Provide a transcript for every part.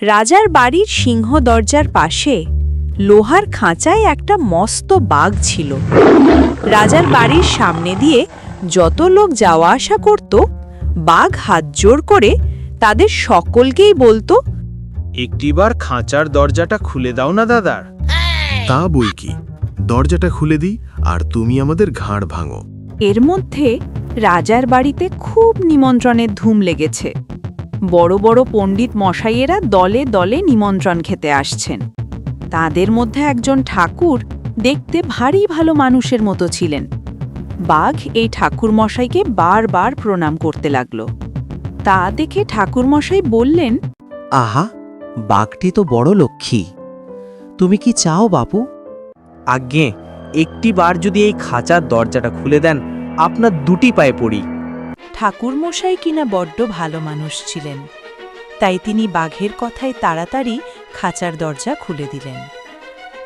রাজার বাড়ির সিংহ দরজার পাশে লোহার খাঁচায় একটা মস্ত বাঘ ছিল। রাজার বাড়ির সামনে দিয়ে যত লোক যাওয়া আসা করত, বাঘ হাত জোড় করে তাদের সকলকেই বলতো, একটিবার খাঁচার দরজাটা খুলে দাও না দাদার। তা বই কি, দরজাটা খুলে দিই আর তুমি আমাদের ঘাড় ভাঙো। এর মধ্যে রাজার বাড়িতে খুব নিমন্ত্রণের ধুম লেগেছে। বড় বড় পণ্ডিত মশাইয়েরা দলে দলে নিমন্ত্রণ খেতে আসছেন। তাদের মধ্যে একজন ঠাকুর দেখতে ভারী ভালো মানুষের মতো ছিলেন। বাঘ এই ঠাকুর মশাইকে বারবার প্রণাম করতে লাগল। তা দেখে ঠাকুর মশাই বললেন, আহা, বাঘটি তো বড় লক্ষ্মী। তুমি কি চাও বাপু? আজ্ঞে, একটিবার যদি এই খাঁচার দরজাটা খুলে দেন, আপনার দুটি পায়ে পড়ি। ঠাকুর মশাই কিনা বড্ড ভালো মানুষ ছিলেন, তাই তিনি বাঘের কথায় তাড়াতাড়ি খাঁচার দরজা খুলে দিলেন।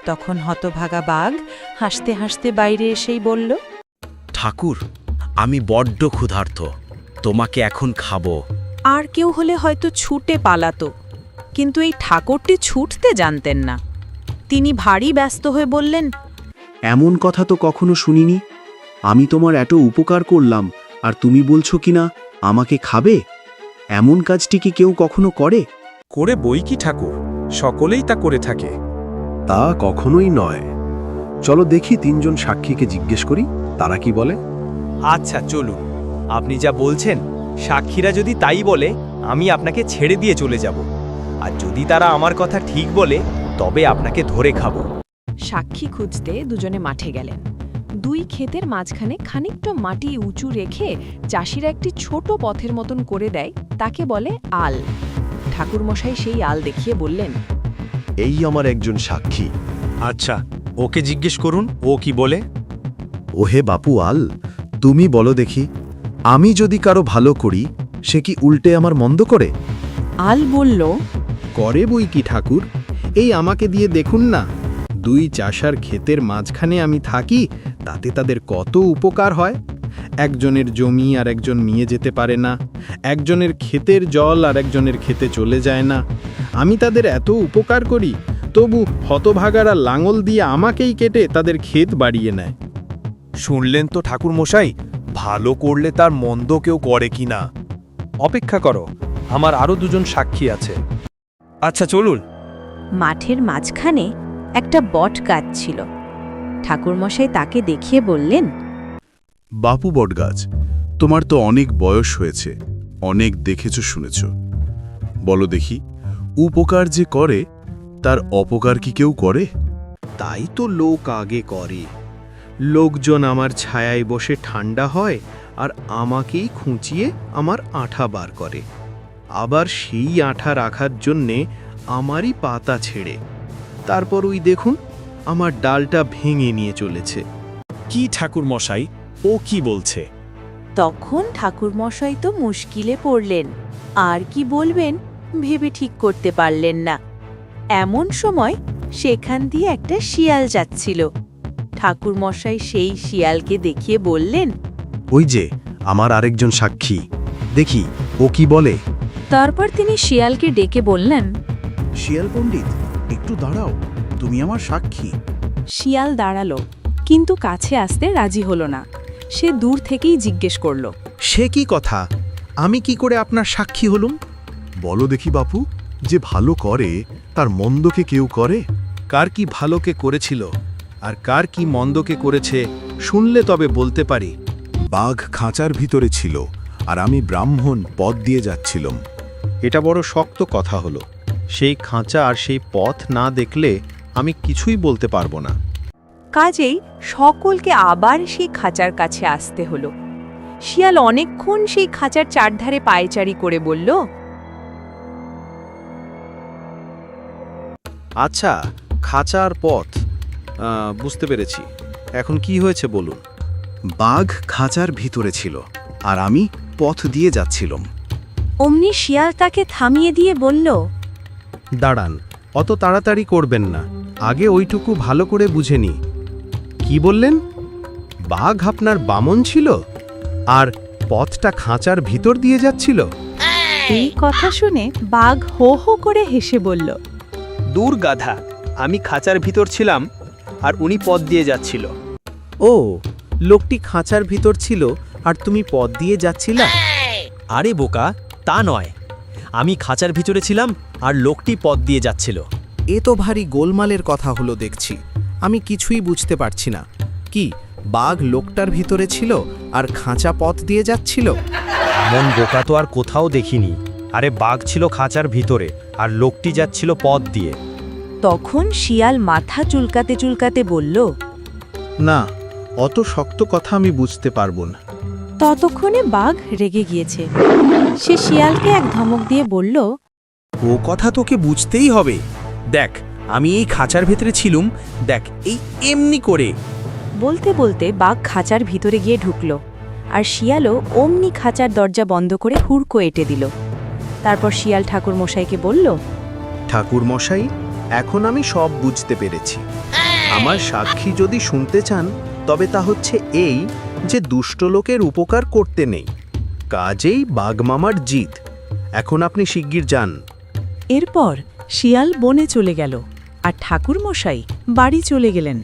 তখন হতভাগা বাঘ হাসতে হাসতে বাইরে এসেই বলল, ঠাকুর, আমি বড্ড ক্ষুধার্ত, তোমাকে এখন খাবো। আর কেউ হলে হয়তো ছুটে পালাতো, কিন্তু এই ঠাকুরটি ছুটতে জানতেন না। তিনি ভারী ব্যস্ত হয়ে বললেন, এমন কথা তো কখনো শুনিনি। আমি তোমার এত উপকার করলাম আর তুমি বলছো কিনা আমাকে খাবে? এমন কাজটি কি কেউ কখনো করে? করে বই কি ঠাকুর, সকলেই তা করে থাকে। তা কখনোই নয়। চলো দেখি তিনজন সাক্ষীকে জিজ্ঞেস করি, তারা কি বলে। আচ্ছা চলুন, আপনি যা বলছেন সাক্ষীরা যদি তাই বলে, আমি আপনাকে ছেড়ে দিয়ে চলে যাব। আর যদি তারা আমার কথা ঠিক বলে, তবে আপনাকে ধরে খাবো। সাক্ষী খুঁজতে দুজনে মাঠে গেলেন। দুই ক্ষেতের মাঝখানে খানিকটা মাটি উঁচু রেখে চাষিরা একটি ছোট পথের মতন করে দেয়, তাকে বলে আল। ঠাকুরমশাই সেই আল দেখিয়ে বললেন, এই আমার একজন সাক্ষী। আচ্ছা, ওকে জিজ্ঞেস করুন, ও কি বলে। ওহে বাপু আল, তুমি বলো দেখি, আমি যদি কারো ভালো করি, সে কি উল্টে আমার মন্দ করে? আল বলল, করে বই কি ঠাকুর, এই আমাকে দিয়ে দেখুন না। দুই চাষার ক্ষেতের মাঝখানে আমি থাকি, তাতে তাদের কত উপকার হয়। একজনের জমি আর একজন নিয়ে যেতে পারে না, একজনের ক্ষেতের জল আর একজনের ক্ষেতে চলে যায় না। আমি তাদের এত উপকার করি, তবু হতভাগারা লাঙল দিয়ে আমাকেই কেটে তাদের ক্ষেত বাড়িয়ে নেয়। শুনলেন তো ঠাকুর মশাই, ভালো করলে তার মন্দ কেউ করে কিনা। অপেক্ষা করো, আমার আরো দুজন সাক্ষী আছে। আচ্ছা চলুন। মাঠের মাঝখানে একটা বট গাছ ছিল। ঠাকুরমশাই তাকে দেখিয়ে বললেন, বাপু বটগাছ, তোমার তো অনেক বয়স হয়েছে, অনেক দেখেছ শুনেছ। বলো দেখি, উপকার যে করে তার অপকার কি কেউ করে? তাই তো লোক আগে করে। লোকজন আমার ছায়ায় বসে ঠান্ডা হয় আর আমাকেই খুঁচিয়ে আমার আঠা বার করে। আবার সেই আঠা রাখার জন্যে আমারই পাতা ছেড়ে। তারপর ওই দেখুন, আমার ডালটা ভেঙে নিয়ে চলেছে। কি ঠাকুর মশাই, ও কি বলছে? তখন ঠাকুরমশাই তো মুশকিলে পড়লেন, আর কি বলবেন ভেবে ঠিক করতে পারলেন না। এমন সময় সেখান দিয়ে একটা শিয়াল যাচ্ছিল। ঠাকুরমশাই সেই শিয়ালকে দেখিয়ে বললেন, ওই যে আমার আরেকজন সাক্ষী, দেখি ও কি বলে। তারপর তিনি শিয়ালকে ডেকে বললেন, শিয়াল পণ্ডিত, একটু দাঁড়াও, তুমি আমার সাক্ষী। শিয়াল দাঁড়ালো, কিন্তু কাছে আসতে রাজি হলো না। সে দূর থেকেই জিজ্ঞেস করল, সে কি কথা, আমি কি করে আপনার সাক্ষী হলুম? বলো দেখি বাপু, যে ভালো করে তার মন্দকে কেউ করে? কার কি ভালোকে করেছিল আর কার কি মন্দকে করেছে শুনলে তবে বলতে পারি। বাঘ খাঁচার ভিতরে ছিল আর আমি ব্রাহ্মণ পথ দিয়ে যাচ্ছিলাম। এটা বড় শক্ত কথা হলো। সেই খাঁচা আর সেই পথ না দেখলে আমি কিছুই বলতে পারবো না। কাজেই সকলকে আবার সেই খাঁচার কাছে আসতে হলো। শিয়াল অনেকক্ষণ সেই খাঁচার চারধারে পায়চারি করে বলল, আচ্ছা, খাঁচা আর পথ বুঝতে পেরেছি। এখন কি হয়েছে বলুন। বাঘ খাঁচার ভিতরে ছিল আর আমি পথ দিয়ে যাচ্ছিলাম। অমনি শিয়াল তাকে থামিয়ে দিয়ে বলল, দাঁড়ান, অত তাড়াতাড়ি করবেন না, আগে ওইটুকু ভালো করে বুঝে নি। কি বললেন? বাঘ আপনার বামন ছিল আর পথটা খাঁচার ভিতর দিয়ে যাচ্ছিল? এই কথা শুনে বাঘ হো হো করে হেসে বলল, দূর গাধা, আমি খাঁচার ভিতর ছিলাম আর উনি পথ দিয়ে যাচ্ছিল। ও, লোকটি খাঁচার ভিতর ছিল আর তুমি পথ দিয়ে যাচ্ছিলা? আরে বোকা, তা নয়, আমি খাঁচার ভিতরে ছিলাম আর লোকটি পথ দিয়ে যাচ্ছিল। এ তো ভারী গোলমালের কথা হলো দেখছি। আমি কিছুই বুঝতে পারছি না। কি, বাঘ লোকটার ভিতরে ছিল আর খাঁচা পথ দিয়ে যাচ্ছিল? এমন বোকা তো আর কোথাও দেখিনি। আরে বাঘ ছিল খাঁচার ভিতরে আর লোকটি যাচ্ছিল পথ দিয়ে। তখন শিয়াল মাথা চুলকাতে চুলকাতে বলল, না, অত শক্ত কথা আমি বুঝতে পারবো না। ততক্ষণে বাঘ রেগে গিয়েছে। সে শিয়ালকে এক ধমক দিয়ে বলল, ও কথা তোকে বুঝতেই হবে। দেখ, আমি এই খাঁচার ভেতরে ছিলুম, দেখ এই এমনি করে। বলতে বলতে বাঘ খাঁচার ভিতরে গিয়ে ঢুকল, আর শিয়ালও অমনি খাঁচার দরজা বন্ধ করে হুড়কো এঁটে দিল। তারপর শিয়াল ঠাকুর মশাইকে বলল, ঠাকুর মশাই, এখন আমি সব বুঝতে পেরেছি। আমার সাক্ষী যদি শুনতে চান তবে তা হচ্ছে এই যে দুষ্ট লোকের উপকার করতে নেই, কাজেই বাঘমামার জিত। এখন আপনি শিগগির যান। এরপর শিয়াল বনে চলে গেল আর ঠাকুর মশাই বাড়ি চলে গেলেন।